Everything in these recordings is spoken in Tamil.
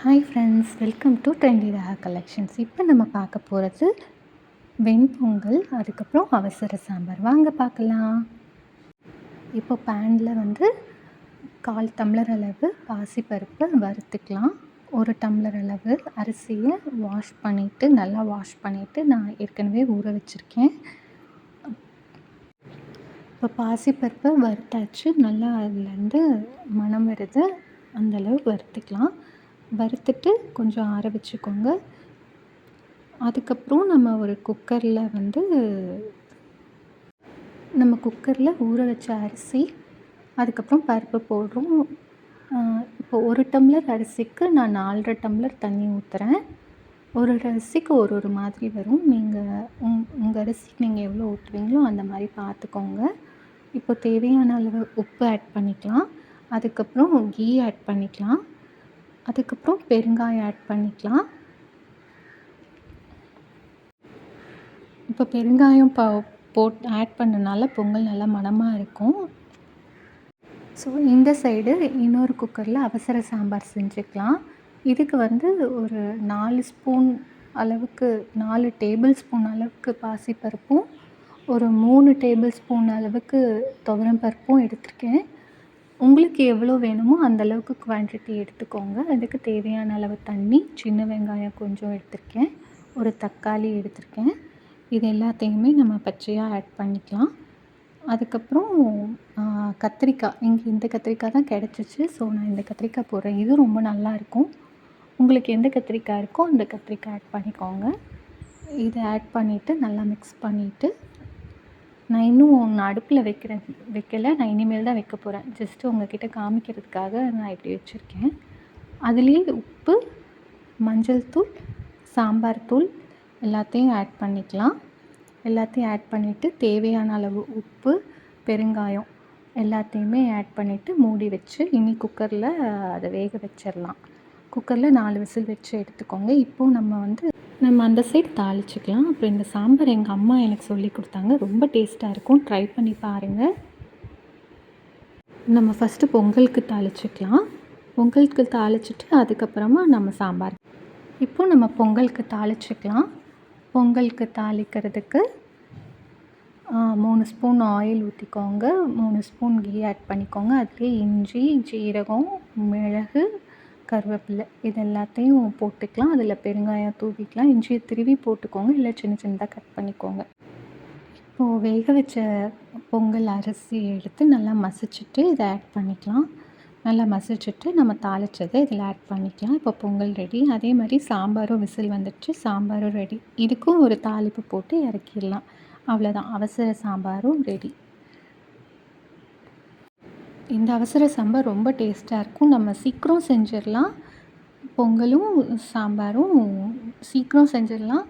Hi friends, welcome to trendy Raha collections. இப்போ நம்ம பார்க்க போகிறது வெண்பொங்கல், அதுக்கப்புறம் அவசர சாம்பார். வாங்க பார்க்கலாம். இப்போ பேனில் 1/4 டம்ளர் அளவு பாசிப்பருப்பு வறுத்துக்கலாம். 1 டம்ளர் அளவு அரிசியை நல்லா வாஷ் பண்ணிவிட்டு நான் ஏற்கனவே ஊற வச்சுருக்கேன். இப்போ பாசிப்பருப்பை வறுத்தாச்சு. நல்லா அதுலேருந்து மணம் வருது, அந்தளவு வறுத்துக்கலாம். வறுத்துட்டு கொஞ்சம் ஆற வச்சுக்கோங்க. அதுக்கப்புறம் நம்ம ஒரு குக்கரில் ஊற வச்ச அரிசி, அதுக்கப்புறம் பருப்பு போடுறோம். இப்போ 1 டம்ளர் அரிசிக்கு நான் 4.5 டம்ளர் தண்ணி ஊற்றுறேன். ஒரு அரிசிக்கு ஒரு மாதிரி வரும். நீங்கள் உங்கள் அரிசிக்கு நீங்கள் எவ்வளோ ஊற்றுவீங்களோ அந்த மாதிரி பார்த்துக்கோங்க. இப்போ தேவையான அளவு உப்பு ஆட் பண்ணிக்கலாம். அதுக்கப்புறம் கீ ஆட் பண்ணிக்கலாம். அதுக்கப்புறம் பெருங்காயம் ஆட் பண்ணிக்கலாம். இப்போ பெருங்காயம் ஆட் பண்ணனால பொங்கல் நல்லா மணமாக இருக்கும். ஸோ இந்த சைடு இன்னொரு குக்கரில் அவசர சாம்பார் செஞ்சுக்கலாம். இதுக்கு ஒரு 4 ஸ்பூன் அளவுக்கு 4 டேபிள் ஸ்பூன் அளவுக்கு பாசிப்பருப்பும், ஒரு 3 டேபிள் ஸ்பூன் அளவுக்கு துவரம் பருப்பும் எடுத்திருக்கேன். உங்களுக்கு எவ்வளோ வேணுமோ அந்தளவுக்கு குவான்டிட்டி எடுத்துக்கோங்க. அதுக்கு தேவையான அளவு தண்ணி, சின்ன வெங்காயம் கொஞ்சம் எடுத்திருக்கேன், ஒரு தக்காளி எடுத்திருக்கேன். இது எல்லாத்தையுமே நம்ம பச்சையாக ஆட் பண்ணிக்கலாம். அதுக்கப்புறம் கத்திரிக்காய், இந்த கத்திரிக்காய் தான் கிடச்சிச்சு. ஸோ நான் இந்த கத்திரிக்காய் போடுறேன். இது ரொம்ப நல்லாயிருக்கும். உங்களுக்கு எந்த கத்திரிக்காய் இருக்கோ அந்த கத்திரிக்காய் ஆட் பண்ணிக்கோங்க. இதை ஆட் பண்ணிவிட்டு நல்லா மிக்ஸ் பண்ணிவிட்டு, நான் இன்னும் அடுப்பில் வைக்கலை. நான் இனிமேல் தான் வைக்க போகிறேன். ஜஸ்ட்டு உங்கள்கிட்ட காமிக்கிறதுக்காக நான் இப்படி வச்சுருக்கேன். அதுலேயே உப்பு, மஞ்சள் தூள், சாம்பார் தூள் எல்லாத்தையும் ஆட் பண்ணிக்கலாம். எல்லாத்தையும் ஆட் பண்ணிவிட்டு தேவையான அளவு உப்பு, பெருங்காயம் எல்லாத்தையுமே ஆட் பண்ணிவிட்டு மூடி வச்சு இனி குக்கரில் அதை வேக வச்சிடலாம். குக்கரில் 4 விசில் வச்சு எடுத்துக்கோங்க. இப்போது நம்ம அந்த சைடு தாளிச்சிக்கலாம். அப்புறம் இந்த சாம்பார் எங்கள் அம்மா எனக்கு சொல்லி கொடுத்தாங்க. ரொம்ப டேஸ்ட்டாக இருக்கும். ட்ரை பண்ணி பாருங்கள். நம்ம ஃபஸ்ட்டு பொங்கலுக்கு தாளிச்சிக்கலாம். பொங்கலுக்கு தாளிச்சிட்டு அதுக்கப்புறமா நம்ம சாம்பார். இப்போது நம்ம பொங்கலுக்கு தாளிச்சிக்கலாம். பொங்கலுக்கு தாளிக்கிறதுக்கு 3 ஸ்பூன் ஆயில் ஊற்றிக்கோங்க. 3 ஸ்பூன் கீ ஆட் பண்ணிக்கோங்க. அதுலேயே இஞ்சி, ஜீரகம், மிளகு, கருவேப்பிலை இது எல்லாத்தையும் போட்டுக்கலாம். அதில் பெருங்காயம் தூவிக்கலாம். இஞ்சியை திருவி போட்டுக்கோங்க, இல்லை சின்ன சின்னதாக கட் பண்ணிக்கோங்க. இப்போது வேக வச்ச பொங்கல் அரிசி எடுத்து நல்லா மசிச்சுட்டு இதை ஆட் பண்ணிக்கலாம். நல்லா மசிச்சுட்டு நம்ம தாளித்ததை இதில் ஆட் பண்ணிக்கலாம். இப்போ பொங்கல் ரெடி. அதே மாதிரி சாம்பாரும் விசில் வந்துடுச்சு. சாம்பாரும் ரெடி. இதுக்கும் ஒரு தாளிப்பு போட்டு இறக்கிடலாம். அவ்வளோதான், அவசர சாம்பாரும் ரெடி. இந்த அவசர சாம்பார் ரொம்ப டேஸ்ட்டாக இருக்கும். நம்ம சீக்கிரம் செஞ்சிடலாம். பொங்கலும் சாம்பாரும் சீக்கிரம் செஞ்சிடலாம்.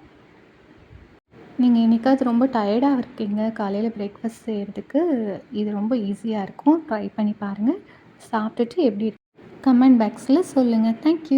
நீங்கள் என்றைக்காவது ரொம்ப டயர்டாக இருக்கீங்க காலையில் பிரேக்ஃபாஸ்ட் செய்கிறதுக்கு, இது ரொம்ப ஈஸியாக இருக்கும். ட்ரை பண்ணி பாருங்கள். சாப்பிட்டுட்டு எப்படி கமெண்ட் பாக்ஸில் சொல்லுங்கள். தேங்க்ஸ்.